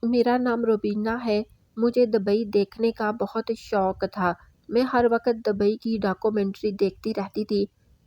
میرا نام روبینہ ہے۔ مجھے دبئی دیکھنے کا بہت شوق تھا۔ میں ہر وقت دبئی کی ڈاکومنٹری دیکھتی رہتی تھی۔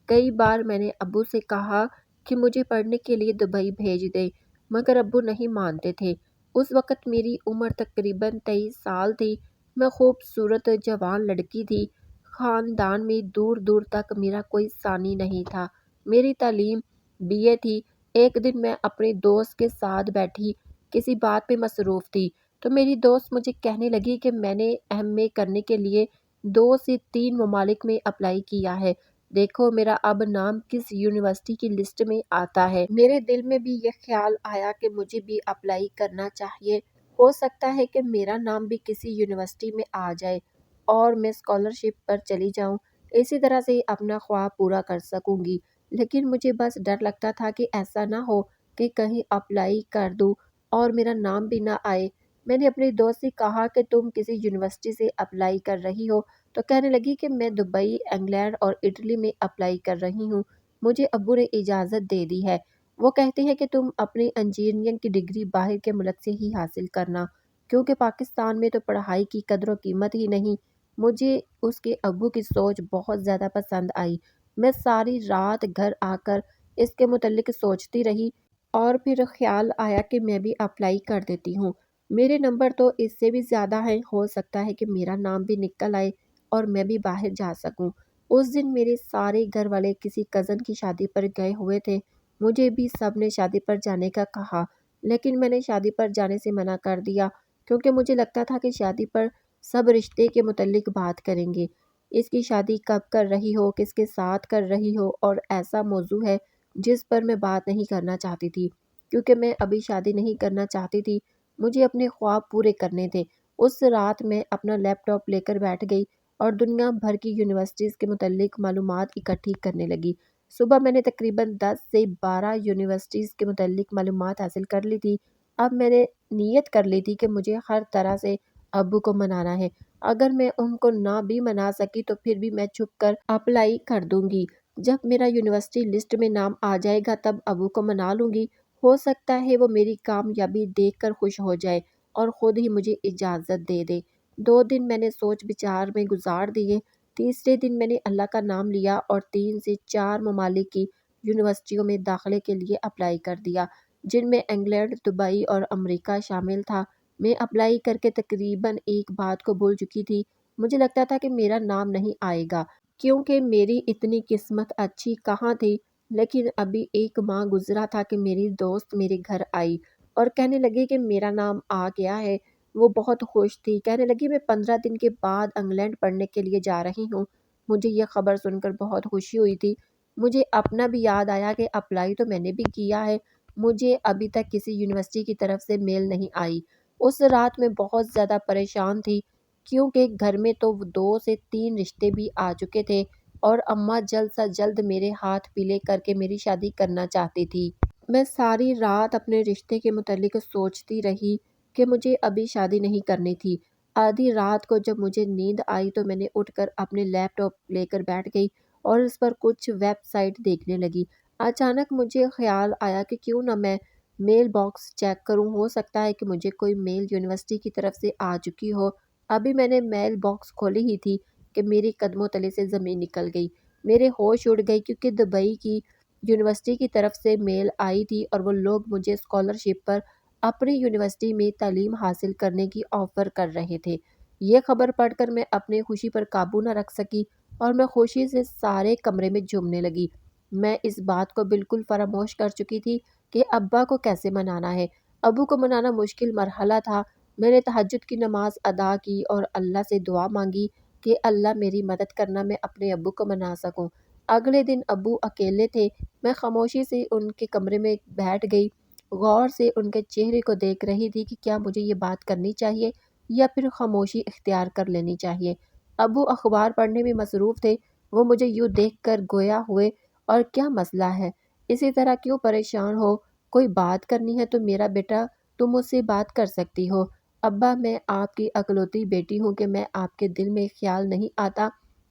کئی بار میں نے ابو سے کہا کہ مجھے پڑھنے کے لیے دبئی بھیج دیں، مگر ابو نہیں مانتے تھے۔ اس وقت میری عمر تقریباً 23 سال تھی۔ میں خوبصورت جوان لڑکی تھی۔ خاندان میں دور دور تک میرا کوئی ثانی نہیں تھا۔ میری تعلیم BA تھی۔ ایک دن میں اپنے دوست کے ساتھ بیٹھی کسی بات پہ مصروف تھی تو میری دوست مجھے کہنے لگی کہ میں نے MA کرنے کے لیے 2 سے 3 ممالک میں اپلائی کیا ہے۔ دیکھو میرا اب نام کس یونیورسٹی کی لسٹ میں آتا ہے۔ میرے دل میں بھی یہ خیال آیا کہ مجھے بھی اپلائی کرنا چاہیے۔ ہو سکتا ہے کہ میرا نام بھی کسی یونیورسٹی میں آ جائے اور میں اسکالرشپ پر چلی جاؤں۔ اسی طرح سے اپنا خواب پورا کر سکوں گی۔ لیکن مجھے بس ڈر لگتا تھا کہ ایسا نہ ہو کہ کہیں اپلائی کر دوں اور میرا نام بھی نہ آئے۔ میں نے اپنے دوست سے کہا کہ تم کسی یونیورسٹی سے اپلائی کر رہی ہو تو کہنے لگی کہ میں دبئی، انگلینڈ اور اٹلی میں اپلائی کر رہی ہوں۔ مجھے ابو نے اجازت دے دی ہے۔ وہ کہتے ہیں کہ تم اپنی انجینئرنگ کی ڈگری باہر کے ملک سے ہی حاصل کرنا، کیونکہ پاکستان میں تو پڑھائی کی قدر و قیمت ہی نہیں۔ مجھے اس کے ابو کی سوچ بہت زیادہ پسند آئی۔ میں ساری رات گھر آ کر اس کے متعلق سوچتی رہی اور پھر خیال آیا کہ میں بھی اپلائی کر دیتی ہوں۔ میرے نمبر تو اس سے بھی زیادہ ہیں، ہو سکتا ہے کہ میرا نام بھی نکل آئے اور میں بھی باہر جا سکوں۔ اس دن میرے سارے گھر والے کسی کزن کی شادی پر گئے ہوئے تھے۔ مجھے بھی سب نے شادی پر جانے کا کہا، لیکن میں نے شادی پر جانے سے منع کر دیا کیونکہ مجھے لگتا تھا کہ شادی پر سب رشتے کے متعلق بات کریں گے۔ اس کی شادی کب کر رہی ہو، کس کے ساتھ کر رہی ہو، اور ایسا موضوع ہے جس پر میں بات نہیں کرنا چاہتی تھی کیونکہ میں ابھی شادی نہیں کرنا چاہتی تھی۔ مجھے اپنے خواب پورے کرنے تھے۔ اس رات میں اپنا لیپ ٹاپ لے کر بیٹھ گئی اور دنیا بھر کی یونیورسٹیز کے متعلق معلومات اکٹھی کرنے لگی۔ صبح میں نے تقریباً 10 سے 12 یونیورسٹیز کے متعلق معلومات حاصل کر لی تھی۔ اب میں نے نیت کر لی تھی کہ مجھے ہر طرح سے ابو کو منانا ہے۔ اگر میں ان کو نہ بھی منا سکی تو پھر بھی میں چھپ کر اپلائی کر دوں گی۔ جب میرا یونیورسٹی لسٹ میں نام آ جائے گا تب ابو کو منا لوں گی۔ ہو سکتا ہے وہ میری کامیابی دیکھ کر خوش ہو جائے اور خود ہی مجھے اجازت دے دے۔ 2 دن میں نے سوچ بچار میں گزار دیے۔ تیسرے دن میں نے اللہ کا نام لیا اور 3 سے 4 ممالک کی یونیورسٹیوں میں داخلے کے لیے اپلائی کر دیا، جن میں انگلینڈ، دبئی اور امریکہ شامل تھا۔ میں اپلائی کر کے تقریباً ایک بات کو بھول چکی تھی۔ مجھے لگتا تھا کہ میرا نام نہیں آئے گا کیونکہ میری اتنی قسمت اچھی کہاں تھی۔ لیکن ابھی 1 ماہ گزرا تھا کہ میری دوست میرے گھر آئی اور کہنے لگی کہ میرا نام آ گیا ہے۔ وہ بہت خوش تھی۔ کہنے لگی میں 15 دن کے بعد انگلینڈ پڑھنے کے لیے جا رہی ہوں۔ مجھے یہ خبر سن کر بہت خوشی ہوئی تھی۔ مجھے اپنا بھی یاد آیا کہ اپلائی تو میں نے بھی کیا ہے، مجھے ابھی تک کسی یونیورسٹی کی طرف سے میل نہیں آئی۔ اس رات میں بہت زیادہ پریشان تھی کیونکہ گھر میں تو 2 سے 3 رشتے بھی آ چکے تھے اور اماں جلد سے جلد میرے ہاتھ پیلے کر کے میری شادی کرنا چاہتی تھی۔ میں ساری رات اپنے رشتے کے متعلق سوچتی رہی کہ مجھے ابھی شادی نہیں کرنی تھی۔ آدھی رات کو جب مجھے نیند آئی تو میں نے اٹھ کر اپنے لیپ ٹاپ لے کر بیٹھ گئی اور اس پر کچھ ویب سائٹ دیکھنے لگی۔ اچانک مجھے خیال آیا کہ کیوں نہ میں میل باکس چیک کروں، ہو سکتا ہے کہ مجھے کوئی میل یونیورسٹی کی طرف سے آ چکی ہو۔ ابھی میں نے میل باکس کھولی ہی تھی کہ میری قدموں تلے سے زمین نکل گئی۔ میرے ہوش اڑ گئی کیونکہ دبئی کی یونیورسٹی کی طرف سے میل آئی تھی اور وہ لوگ مجھے اسکالرشپ پر اپنی یونیورسٹی میں تعلیم حاصل کرنے کی آفر کر رہے تھے۔ یہ خبر پڑھ کر میں اپنے خوشی پر قابو نہ رکھ سکی اور میں خوشی سے سارے کمرے میں جھومنے لگی۔ میں اس بات کو بالکل فراموش کر چکی تھی کہ ابا کو کیسے منانا ہے۔ ابو کو منانا مشکل مرحلہ تھا۔ میں نے تہجد کی نماز ادا کی اور اللہ سے دعا مانگی کہ اللہ میری مدد کرنا، میں اپنے ابو کو منا سکوں۔ اگلے دن ابو اکیلے تھے۔ میں خاموشی سے ان کے کمرے میں بیٹھ گئی، غور سے ان کے چہرے کو دیکھ رہی تھی کہ کیا مجھے یہ بات کرنی چاہیے یا پھر خاموشی اختیار کر لینی چاہیے۔ ابو اخبار پڑھنے میں مصروف تھے۔ وہ مجھے یوں دیکھ کر گویا ہوئے، اور کیا مسئلہ ہے، اسی طرح کیوں پریشان ہو؟ کوئی بات کرنی ہے تو میرا بیٹا تم مجھ سے بات کر سکتی ہو۔ ابا میں آپ کی اکلوتی بیٹی ہوں کہ میں آپ کے دل میں خیال نہیں آتا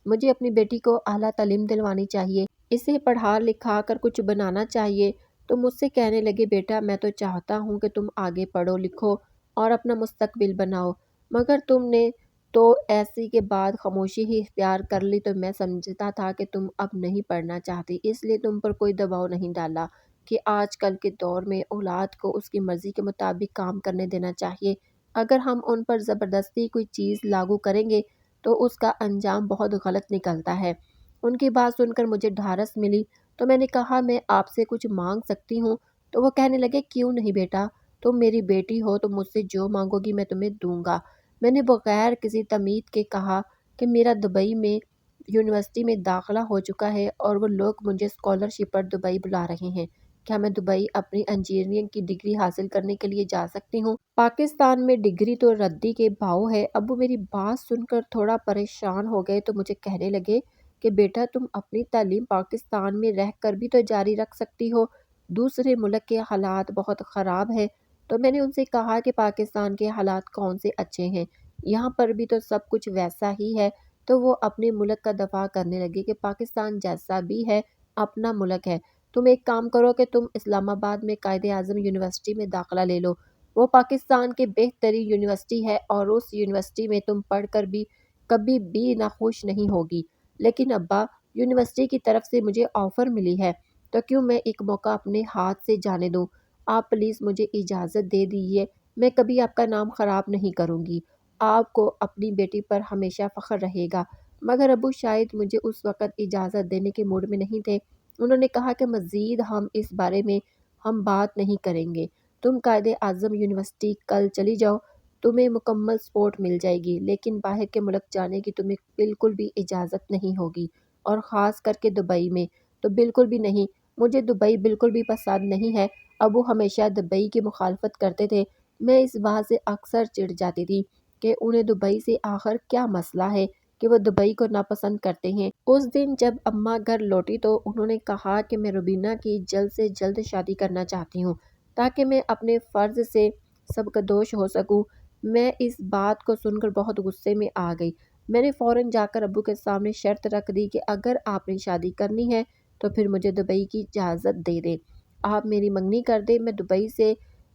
مجھے اپنی بیٹی کو اعلیٰ تعلیم دلوانی چاہیے، اسے پڑھا لکھا کر کچھ بنانا چاہیے۔ تو مجھ سے کہنے لگے بیٹا میں تو چاہتا ہوں کہ تم آگے پڑھو لکھو اور اپنا مستقبل بناؤ، مگر تم نے تو ایسی کے بعد خاموشی ہی اختیار کر لی۔ تو میں سمجھتا تھا کہ تم اب نہیں پڑھنا چاہتی، اس لیے تم پر کوئی دباؤ نہیں ڈالا کہ آج کل کے دور میں اولاد کو اس کی مرضی کے مطابق کام کرنے دینا چاہیے۔ اگر ہم ان پر زبردستی کوئی چیز لاگو کریں گے تو اس کا انجام بہت غلط نکلتا ہے۔ ان کی بات سن کر مجھے ڈھارس ملی، تو میں نے کہا میں آپ سے کچھ مانگ سکتی ہوں؟ تو وہ کہنے لگے کیوں نہیں بیٹا، تم میری بیٹی ہو تو مجھ سے جو مانگو گی میں تمہیں دوں گا۔ میں نے بغیر کسی تمید کے کہا کہ میرا دبئی میں یونیورسٹی میں داخلہ ہو چکا ہے اور وہ لوگ مجھے اسکالرشپ پر دبئی بلا رہے ہیں۔ کیا میں دبئی اپنی انجینئرنگ کی ڈگری حاصل کرنے کے لیے جا سکتی ہوں؟ پاکستان میں ڈگری تو ردی کے بھاؤ ہے۔ ابو میری بات سن کر تھوڑا پریشان ہو گئے تو مجھے کہنے لگے کہ بیٹا تم اپنی تعلیم پاکستان میں رہ کر بھی تو جاری رکھ سکتی ہو، دوسرے ملک کے حالات بہت خراب ہیں۔ تو میں نے ان سے کہا کہ پاکستان کے حالات کون سے اچھے ہیں، یہاں پر بھی تو سب کچھ ویسا ہی ہے۔ تو وہ اپنے ملک کا دفاع کرنے لگے کہ پاکستان جیسا بھی ہے اپنا ملک ہے، تم ایک کام کرو کہ تم اسلام آباد میں قائد اعظم یونیورسٹی میں داخلہ لے لو، وہ پاکستان کی بہترین یونیورسٹی ہے اور اس یونیورسٹی میں تم پڑھ کر بھی کبھی بھی ناخوش نہیں ہوگی۔ لیکن ابا، یونیورسٹی کی طرف سے مجھے آفر ملی ہے، تو کیوں میں ایک موقع اپنے ہاتھ سے جانے دوں؟ آپ پلیز مجھے اجازت دے دیجیے، میں کبھی آپ کا نام خراب نہیں کروں گی، آپ کو اپنی بیٹی پر ہمیشہ فخر رہے گا۔ مگر ابو شاید مجھے اس وقت اجازت دینے کے موڈ میں نہیں تھے۔ انہوں نے کہا کہ مزید ہم اس بارے میں ہم بات نہیں کریں گے، تم قائد اعظم یونیورسٹی کل چلی جاؤ، تمہیں مکمل سپورٹ مل جائے گی، لیکن باہر کے ملک جانے کی تمہیں بالکل بھی اجازت نہیں ہوگی، اور خاص کر کے دبئی میں تو بالکل بھی نہیں۔ مجھے دبئی بالکل بھی پسند نہیں ہے۔ ابو ہمیشہ دبئی کی مخالفت کرتے تھے، میں اس بات سے اکثر چڑ جاتی تھی کہ انہیں دبئی سے آخر کیا مسئلہ ہے کہ وہ دبئی کو ناپسند کرتے ہیں۔ اس دن جب اماں گھر لوٹی تو انہوں نے کہا کہ میں روبینہ کی جلد سے جلد شادی کرنا چاہتی ہوں تاکہ میں اپنے فرض سے سبکدوش ہو سکوں۔ میں اس بات کو سن کر بہت غصے میں آ گئی۔ میں نے فوراً جا کر ابو کے سامنے شرط رکھ دی کہ اگر آپ نے شادی کرنی ہے تو پھر مجھے دبئی کی اجازت دے دیں، آپ میری منگنی کر دیں، میں دبئی سے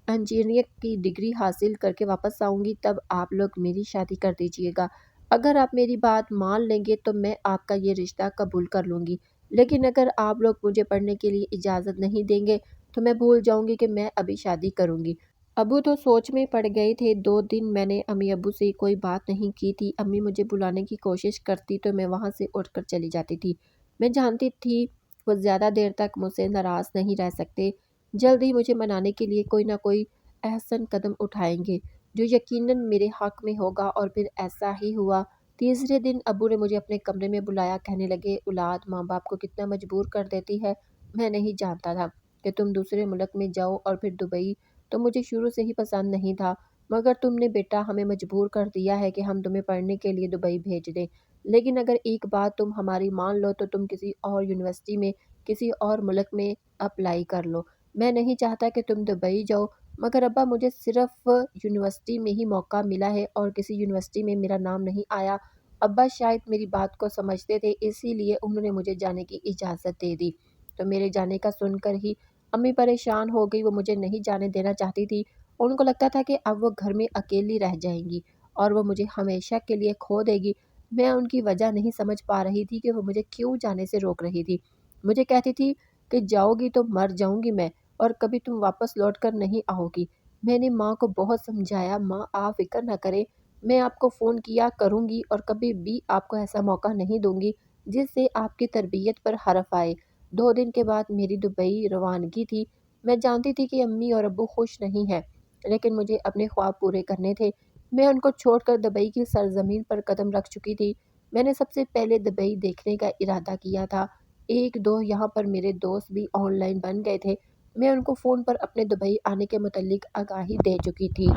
انجینئرنگ کی ڈگری حاصل کر کے واپس آؤں گی، تب آپ لوگ میری شادی کر دیجیے گا۔ اگر آپ میری بات مان لیں گے تو میں آپ کا یہ رشتہ قبول کر لوں گی، لیکن اگر آپ لوگ مجھے پڑھنے کے لیے اجازت نہیں دیں گے تو میں بھول جاؤں گی کہ میں ابھی شادی کروں گی۔ ابو تو سوچ میں پڑ گئے تھے۔ 2 دن میں نے امی ابو سے کوئی بات نہیں کی تھی۔ امی مجھے بلانے کی کوشش کرتی تو میں وہاں سے اٹھ کر چلی جاتی تھی۔ میں جانتی تھی وہ زیادہ دیر تک مجھ سے ناراض نہیں رہ سکتے، جلد ہی مجھے منانے کے لیے کوئی نہ کوئی احسن قدم اٹھائیں گے جو یقیناً میرے حق میں ہوگا، اور پھر ایسا ہی ہوا۔ تیسرے دن ابو نے مجھے اپنے کمرے میں بلایا، کہنے لگے اولاد ماں باپ کو کتنا مجبور کر دیتی ہے، میں نہیں جانتا تھا کہ تم دوسرے ملک میں جاؤ اور پھر دبئی تو مجھے شروع سے ہی پسند نہیں تھا، مگر تم نے بیٹا ہمیں مجبور کر دیا ہے کہ ہم تمہیں پڑھنے کے لیے دبئی بھیج دیں۔ لیکن اگر ایک بات تم ہماری مان لو تو تم کسی اور یونیورسٹی میں کسی اور ملک میں اپلائی کر لو۔ میں نہیں چاہتا کہ تم دبئی جاؤ، مگر ابا مجھے صرف یونیورسٹی میں ہی موقع ملا ہے اور کسی یونیورسٹی میں میرا نام نہیں آیا۔ ابا شاید میری بات کو سمجھتے تھے، اسی لیے انہوں نے مجھے جانے کی اجازت دے دی۔ تو میرے جانے کا سن کر ہی امی پریشان ہو گئی، وہ مجھے نہیں جانے دینا چاہتی تھی۔ ان کو لگتا تھا کہ اب وہ گھر میں اکیلی رہ جائیں گی اور وہ مجھے ہمیشہ کے لیے کھو دے گی۔ میں ان کی وجہ نہیں سمجھ پا رہی تھی کہ وہ مجھے کیوں جانے سے روک رہی تھی۔ مجھے کہتی تھی کہ جاؤ گی تو مر جاؤں گی میں اور کبھی تم واپس لوٹ کر نہیں آؤ گی۔ میں نے ماں کو بہت سمجھایا، ماں آپ فکر نہ کریں، میں آپ کو فون کیا کروں گی اور کبھی بھی آپ کو ایسا موقع نہیں دوں گی جس سے آپ کی تربیت پر حرف آئے۔ 2 دن کے بعد میری دبئی روانگی تھی۔ میں جانتی تھی کہ امی اور ابو خوش نہیں ہیں، لیکن مجھے اپنے خواب پورے کرنے تھے۔ میں ان کو چھوڑ کر دبئی کی سرزمین پر قدم رکھ چکی تھی۔ میں نے سب سے پہلے دبئی دیکھنے کا ارادہ کیا تھا۔ 1-2 یہاں پر میرے دوست بھی آن لائن بن گئے تھے۔ میں ان کو فون پر اپنے دبئی آنے کے متعلق آگاہی دے چکی تھی۔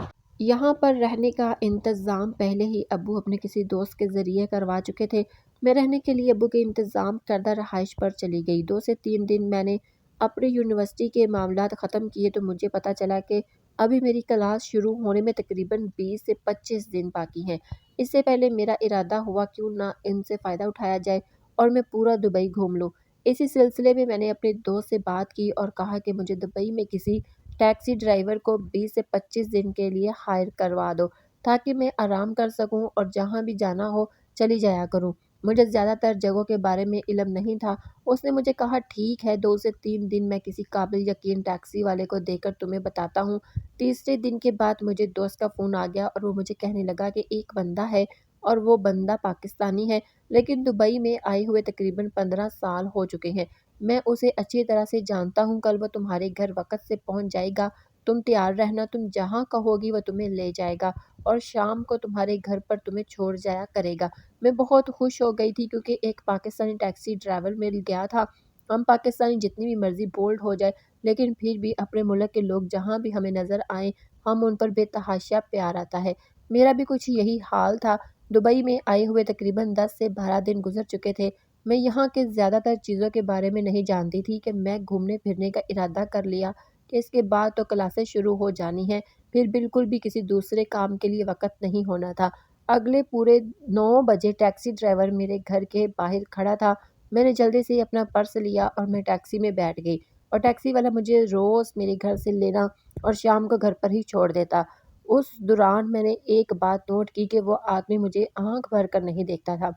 یہاں پر رہنے کا انتظام پہلے ہی ابو اپنے کسی دوست کے ذریعے کروا چکے تھے۔ میں رہنے کے لیے ابو کے انتظام کردہ رہائش پر چلی گئی۔ 2 سے 3 دن میں نے اپنی یونیورسٹی کے معاملات ختم کیے تو مجھے پتہ چلا کہ ابھی میری کلاس شروع ہونے میں تقریباً 20 سے 25 دن باقی ہیں۔ اس سے پہلے میرا ارادہ ہوا کیوں نہ ان سے فائدہ اٹھایا جائے اور میں پورا دبئی گھوم لوں۔ اسی سلسلے میں نے اپنے دوست سے بات کی اور کہا کہ مجھے دبئی میں کسی ٹیکسی ڈرائیور کو 20 سے 25 دن کے لیے ہائر کروا دو تاکہ میں آرام کر سکوں اور جہاں بھی جانا ہو چلی جایا کروں۔ مجھے زیادہ تر جگہوں کے بارے میں علم نہیں تھا۔ اس نے مجھے کہا ٹھیک ہے 2 سے 3 دن میں کسی قابل یقین ٹیکسی والے کو دے کر تمہیں بتاتا ہوں۔ تیسرے دن کے بعد مجھے دوست کا فون آ گیا اور وہ مجھے کہنے لگا کہ ایک بندہ ہے اور وہ بندہ پاکستانی ہے لیکن دبئی میں آئے ہوئے تقریباً 15 سال ہو چکے ہیں۔ میں اسے اچھی طرح سے جانتا ہوں، کل وہ تمہارے گھر وقت سے پہنچ جائے گا، تم تیار رہنا، تم جہاں کہو گی وہ تمہیں لے جائے گا اور شام کو تمہارے گھر پر تمہیں چھوڑ جایا کرے گا۔ میں بہت خوش ہو گئی تھی کیونکہ ایک پاکستانی ٹیکسی ڈرائیور مل گیا تھا۔ ہم پاکستانی جتنی بھی مرضی بولڈ ہو جائے لیکن پھر بھی اپنے ملک کے لوگ جہاں بھی ہمیں نظر آئیں ہم ان پر بے تحاشا پیار آتا ہے۔ میرا بھی کچھ یہی حال تھا۔ دبئی میں آئے ہوئے تقریباً 10 سے 12 دن گزر چکے تھے۔ میں یہاں کے زیادہ تر چیزوں کے بارے میں نہیں جانتی تھی کہ میں گھومنے پھرنے کا ارادہ کر لیا کہ اس کے بعد تو کلاسیں شروع ہو جانی ہیں، پھر بالکل بھی کسی دوسرے کام کے لیے وقت نہیں ہونا تھا۔ اگلے پورے 9 بجے ٹیکسی ڈرائیور میرے گھر کے باہر کھڑا تھا۔ میں نے جلدی سے اپنا پرس لیا اور میں ٹیکسی میں بیٹھ گئی اور ٹیکسی والا مجھے روز میرے گھر سے لینا اور شام کو گھر پر ہی چھوڑ دیتا۔ اس دوران میں نے ایک بات نوٹ کی کہ وہ آدمی مجھے آنکھ بھر کر نہیں دیکھتا تھا۔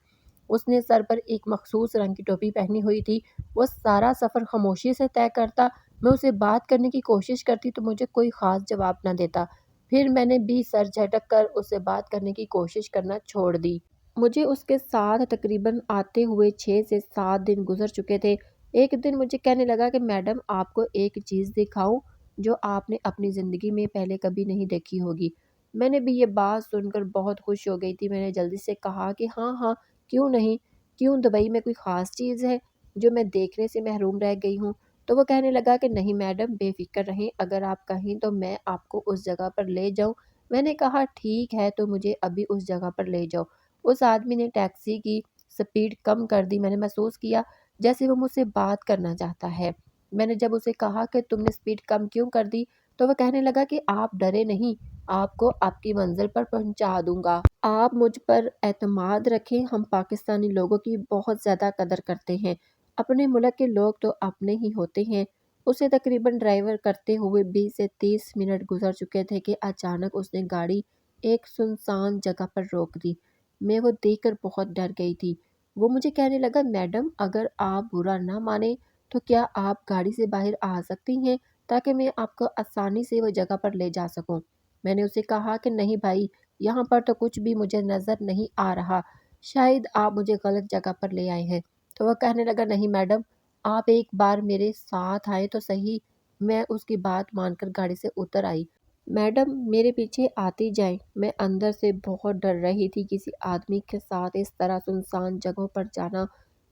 اس نے سر پر ایک مخصوص رنگ کی ٹوپی پہنی ہوئی تھی۔ وہ سارا سفر خاموشی سے طے کرتا۔ میں اسے بات کرنے کی کوشش کرتی تو مجھے کوئی خاص جواب نہ دیتا۔ پھر میں نے بھی سر جھٹک کر اس سے بات کرنے کی کوشش کرنا چھوڑ دی۔ مجھے اس کے ساتھ تقریباً آتے ہوئے 6 سے 7 دن گزر چکے تھے۔ ایک دن مجھے کہنے لگا کہ میڈم آپ کو ایک چیز دکھاؤں جو آپ نے اپنی زندگی میں پہلے کبھی نہیں دیکھی ہوگی۔ میں نے بھی یہ بات سن کر بہت خوش ہو گئی تھی۔ میں نے جلدی سے کہا کہ ہاں ہاں کیوں نہیں، کیوں دبئی میں کوئی خاص چیز ہے جو میں دیکھنے سے محروم رہ گئی ہوں؟ تو وہ کہنے لگا کہ نہیں میڈم بے فکر رہیں، اگر آپ کہیں تو میں آپ کو اس جگہ پر لے جاؤں۔ میں نے کہا ٹھیک ہے تو مجھے ابھی اس جگہ پر لے جاؤ۔ اس آدمی نے ٹیکسی کی سپیڈ کم کر دی۔ میں نے محسوس کیا جیسے وہ مجھ سے بات کرنا چاہتا ہے۔ میں نے جب اسے کہا کہ تم نے سپیڈ کم کیوں کر دی تو وہ کہنے لگا کہ آپ ڈرے نہیں، آپ کو آپ کی منزل پر پہنچا دوں گا۔ آپ مجھ پر اعتماد رکھیں، ہم پاکستانی لوگوں کی بہت زیادہ قدر کرتے ہیں، اپنے ملک کے لوگ تو اپنے ہی ہوتے ہیں۔ اسے تقریباً ڈرائیور کرتے ہوئے 20 سے 30 منٹ گزر چکے تھے کہ اچانک اس نے گاڑی ایک سنسان جگہ پر روک دی۔ میں وہ دیکھ کر بہت ڈر گئی تھی۔ وہ مجھے کہنے لگا میڈم اگر آپ برا نہ مانیں تو کیا آپ گاڑی سے باہر آ سکتی ہیں تاکہ میں آپ کو آسانی سے وہ جگہ پر لے جا سکوں۔ میں نے اسے کہا کہ نہیں بھائی، یہاں پر تو کچھ بھی مجھے نظر نہیں آ رہا، شاید آپ مجھے غلط جگہ پر لے آئے ہیں۔ تو وہ کہنے لگا نہیں میڈم آپ ایک بار میرے ساتھ آئے تو صحیح۔ میں اس کی بات مان کر گاڑی سے اتر آئی۔ میڈم میرے پیچھے آتی جائیں۔ میں اندر سے بہت ڈر رہی تھی۔ کسی آدمی کے ساتھ اس طرح سنسان جگہوں پر جانا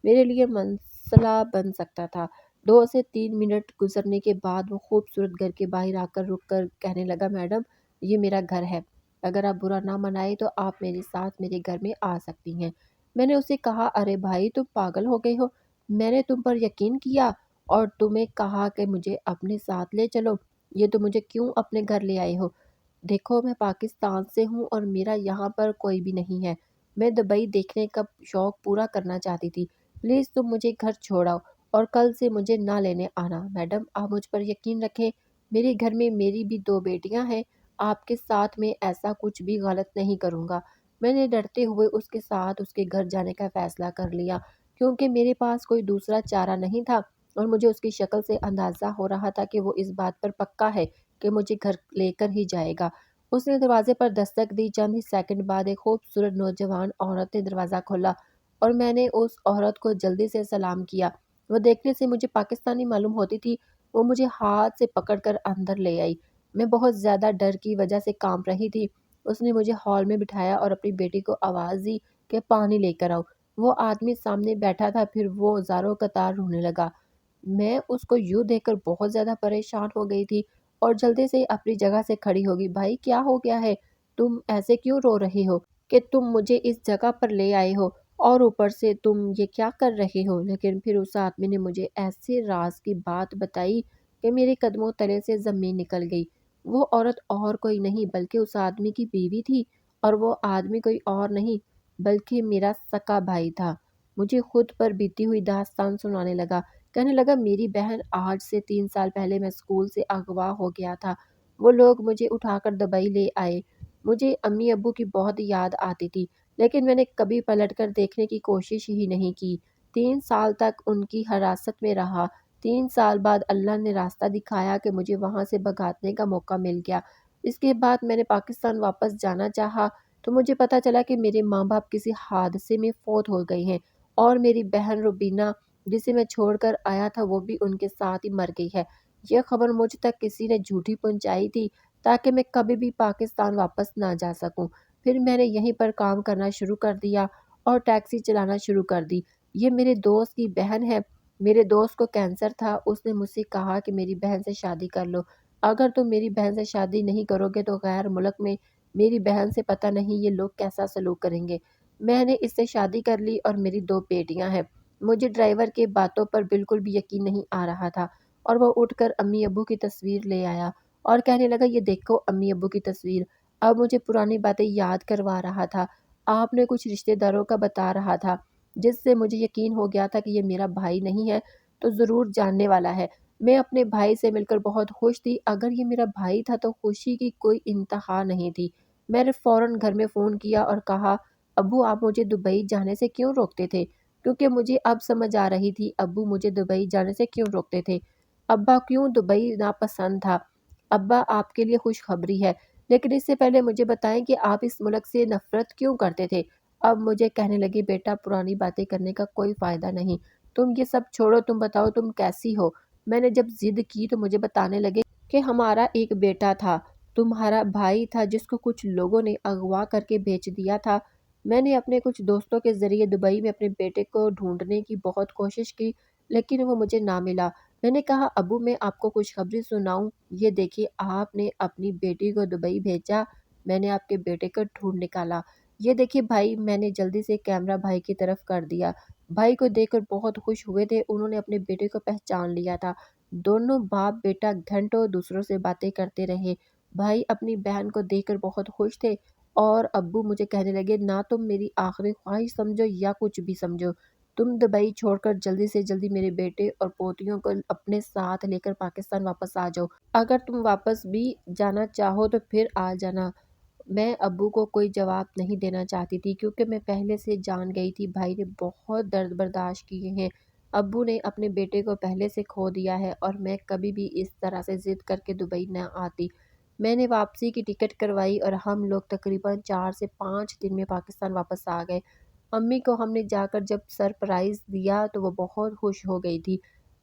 میرے لیے مسئلہ بن سکتا تھا۔ 2 سے 3 منٹ گزرنے کے بعد وہ خوبصورت گھر کے باہر آ کر رک کر کہنے لگا میڈم یہ میرا گھر ہے، اگر آپ برا نہ منائے تو آپ میرے ساتھ میرے گھر میں آ سکتی ہیں۔ میں نے اسے کہا ارے بھائی تم پاگل ہو گئے ہو، میں نے تم پر یقین کیا اور تمہیں کہا کہ مجھے اپنے ساتھ لے چلو، یہ تو مجھے کیوں اپنے گھر لے آئے ہو؟ دیکھو میں پاکستان سے ہوں اور میرا یہاں پر کوئی بھی نہیں ہے، میں دبئی دیکھنے کا شوق پورا کرنا چاہتی تھی، پلیز تم مجھے گھر چھوڑاؤ اور کل سے مجھے نہ لینے آنا۔ میڈم آپ مجھ پر یقین رکھیں، میرے گھر میں میری بھی 2 بیٹیاں ہیں، آپ کے ساتھ میں ایسا کچھ بھی غلط نہیں کروں گا۔ میں نے ڈرتے ہوئے اس کے ساتھ اس کے گھر جانے کا فیصلہ کر لیا کیونکہ میرے پاس کوئی دوسرا چارہ نہیں تھا اور مجھے اس کی شکل سے اندازہ ہو رہا تھا کہ وہ اس بات پر پکا ہے کہ مجھے گھر لے کر ہی جائے گا۔ اس نے دروازے پر دستک دی۔ چند ہی سیکنڈ بعد ایک خوبصورت نوجوان عورت نے دروازہ کھولا اور میں نے اس عورت کو جلدی سے سلام کیا۔ وہ دیکھنے سے مجھے پاکستانی معلوم ہوتی تھی۔ وہ مجھے ہاتھ سے پکڑ کر اندر لے آئی۔ میں بہت زیادہ ڈر کی وجہ سے کانپ رہی تھی۔ اس نے مجھے ہال میں بٹھایا اور اپنی بیٹی کو آواز دی کہ پانی لے کر آؤ۔ وہ آدمی سامنے بیٹھا تھا، پھر وہ زاروں قطار رونے لگا۔ میں اس کو یوں دیکھ کر بہت زیادہ پریشان ہو گئی تھی اور جلدی سے اپنی جگہ سے کھڑی ہوگی۔ بھائی کیا ہو گیا ہے؟ تم ایسے کیوں رو رہے ہو کہ تم مجھے اس جگہ پر لے آئے ہو اور اوپر سے تم یہ کیا کر رہے ہو؟ لیکن پھر اس آدمی نے مجھے ایسے راز کی بات بتائی کہ میرے قدموں تلے سے زمین نکل گئی۔ وہ عورت اور کوئی نہیں بلکہ اس آدمی کی بیوی تھی اور وہ آدمی کوئی اور نہیں بلکہ میرا سکا بھائی تھا۔ مجھے خود پر بیتی ہوئی داستان سنانے لگا کہنے لگا میری بہن آج سے 3 سال پہلے میں اسکول سے اغوا ہو گیا تھا، وہ لوگ مجھے اٹھا کر دبئی لے آئے، مجھے امی ابو کی بہت یاد آتی تھی، لیکن میں نے کبھی پلٹ کر دیکھنے کی کوشش ہی نہیں کی۔ 3 سال تک ان کی حراست میں رہا، 3 سال بعد اللہ نے راستہ دکھایا کہ مجھے وہاں سے بھگانے کا موقع مل گیا۔ اس کے بعد میں نے پاکستان واپس جانا چاہا تو مجھے پتا چلا کہ میرے ماں باپ کسی حادثے میں فوت ہو گئے ہیں اور میری بہن روبینہ جسے میں چھوڑ کر آیا تھا وہ بھی ان کے ساتھ ہی مر گئی ہے۔ یہ خبر مجھ تک کسی نے جھوٹی پہنچائی تھی تاکہ میں کبھی بھی پاکستان واپس نہ جا سکوں۔ پھر میں نے یہیں پر کام کرنا شروع کر دیا اور ٹیکسی چلانا شروع کر دی۔ یہ میرے دوست کی بہن ہے، میرے دوست کو کینسر تھا، اس نے مجھ سے کہا کہ میری بہن سے شادی کر لو، اگر تم میری بہن سے شادی نہیں کرو گے تو غیر ملک میں میری بہن سے پتہ نہیں یہ لوگ کیسا سلوک کریں گے۔ میں نے اس سے شادی کر لی اور میری 2 بیٹیاں ہیں۔ مجھے ڈرائیور کے باتوں پر بالکل بھی یقین نہیں آ رہا تھا اور وہ اٹھ کر امی ابو کی تصویر لے آیا اور کہنے لگا یہ دیکھو امی ابو کی تصویر۔ اب مجھے پرانی باتیں یاد کروا رہا تھا، آپ نے کچھ رشتہ داروں کا بتا رہا تھا جس سے مجھے یقین ہو گیا تھا کہ یہ میرا بھائی نہیں ہے تو ضرور جاننے والا ہے۔ میں اپنے بھائی سے مل کر بہت خوش تھی، اگر یہ میرا بھائی تھا تو خوشی کی کوئی انتہا نہیں تھی۔ میں نے فوراً گھر میں فون کیا اور کہا ابو آپ مجھے دبئی جانے سے کیوں روکتے تھے، کیونکہ مجھے اب سمجھ آ رہی تھی ابو مجھے دبئی جانے سے کیوں روکتے تھے۔ ابا کیوں دبئی ناپسند تھا؟ ابا آپ کے لیے خوشخبری ہے، لیکن اس سے پہلے مجھے بتائیں کہ آپ اس ملک سے نفرت کیوں کرتے تھے؟ اب مجھے کہنے لگی بیٹا پرانی باتیں کرنے کا کوئی فائدہ نہیں، تم یہ سب چھوڑو، تم بتاؤ تم کیسی ہو؟ میں نے جب ضد کی تو مجھے بتانے لگے کہ ہمارا ایک بیٹا تھا، تمہارا بھائی تھا جس کو کچھ لوگوں نے اغوا کر کے بیچ دیا تھا۔ میں نے اپنے کچھ دوستوں کے ذریعے دبئی میں اپنے بیٹے کو ڈھونڈنے کی بہت کوشش کی لیکن وہ مجھے نہ ملا۔ میں نے کہا ابو میں آپ کو خوشخبری سناؤں، یہ دیکھیے آپ نے اپنی بیٹی کو دبئی بھیجا، میں نے آپ کے بیٹے کو ڈھونڈ نکالا۔ یہ دیکھیے بھائی، میں نے جلدی سے کیمرہ بھائی کی طرف کر دیا۔ بھائی کو دیکھ کر بہت خوش ہوئے تھے، انہوں نے اپنے بیٹے کو پہچان لیا تھا۔ دونوں باپ بیٹا گھنٹوں دوسروں سے باتیں کرتے رہے۔ بھائی اپنی بہن کو دیکھ کر بہت خوش تھے اور ابو مجھے کہنے لگے نہ تم میری آخری خواہش سمجھو یا کچھ بھی سمجھو، تم دبئی چھوڑ کر جلدی سے جلدی میرے بیٹے اور پوتیوں کو اپنے ساتھ لے کر پاکستان واپس آ جاؤ، اگر تم واپس بھی جانا چاہو تو پھر آ جانا۔ میں ابو کو کوئی جواب نہیں دینا چاہتی تھی کیونکہ میں پہلے سے جان گئی تھی بھائی نے بہت درد برداشت کیے ہیں، ابو نے اپنے بیٹے کو پہلے سے کھو دیا ہے اور میں کبھی بھی اس طرح سے ضد کر کے دبئی نہ آتی۔ میں نے واپسی کی ٹکٹ کروائی اور ہم لوگ تقریباً 4 سے 5 دن میں پاکستان واپس آ گئے۔ امی کو ہم نے جا کر جب سرپرائز دیا تو وہ بہت خوش ہو گئی تھی۔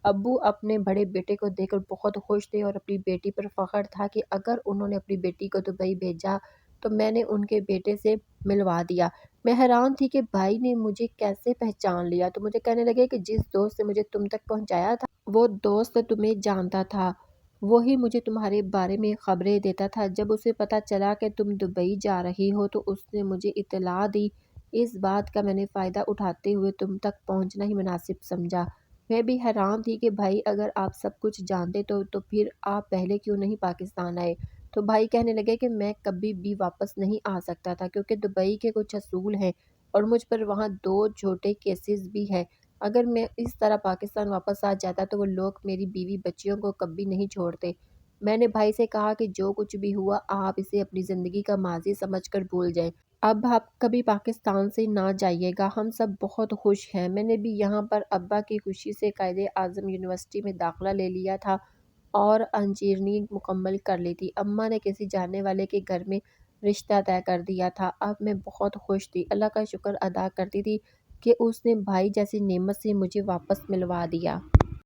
ابو اپنے بڑے بیٹے کو دیکھ کر بہت خوش تھے اور اپنی بیٹی پر فخر تھا کہ اگر انہوں نے اپنی بیٹی کو دبئی بھیجا تو میں نے ان کے بیٹے سے ملوا دیا۔ میں حیران تھی کہ بھائی نے مجھے کیسے پہچان لیا، تو مجھے کہنے لگے کہ جس دوست نے مجھے تم تک پہنچایا تھا وہ دوست تمہیں جانتا تھا، وہی مجھے تمہارے بارے میں خبریں دیتا تھا۔ جب اسے پتہ چلا کہ تم دبئی جا رہی ہو تو اس نے مجھے اطلاع دی، اس بات کا میں نے فائدہ اٹھاتے ہوئے تم تک پہنچنا ہی مناسب سمجھا۔ میں بھی حیران تھی کہ بھائی اگر آپ سب کچھ جانتے تو پھر آپ پہلے کیوں نہیں پاکستان آئے؟ تو بھائی کہنے لگے کہ میں کبھی بھی واپس نہیں آ سکتا تھا کیونکہ دبئی کے کچھ اصول ہیں اور مجھ پر وہاں 2 چھوٹے کیسز بھی ہیں، اگر میں اس طرح پاکستان واپس آ جاتا تو وہ لوگ میری بیوی بچیوں کو کبھی نہیں چھوڑتے۔ میں نے بھائی سے کہا کہ جو کچھ بھی ہوا آپ اسے اپنی زندگی کا ماضی سمجھ کر بھول جائیں، اب آپ کبھی پاکستان سے نہ جائیے گا، ہم سب بہت خوش ہیں۔ میں نے بھی یہاں پر ابا کی خوشی سے قائد اعظم یونیورسٹی میں داخلہ لے لیا تھا اور انجینئرنگ مکمل کر لی تھی۔ اماں نے کسی جاننے والے کے گھر میں رشتہ طے کر دیا تھا۔ اب میں بہت خوش تھی، اللہ کا شکر ادا کرتی تھی کہ اس نے بھائی جیسی نعمت سے مجھے واپس ملوا دیا۔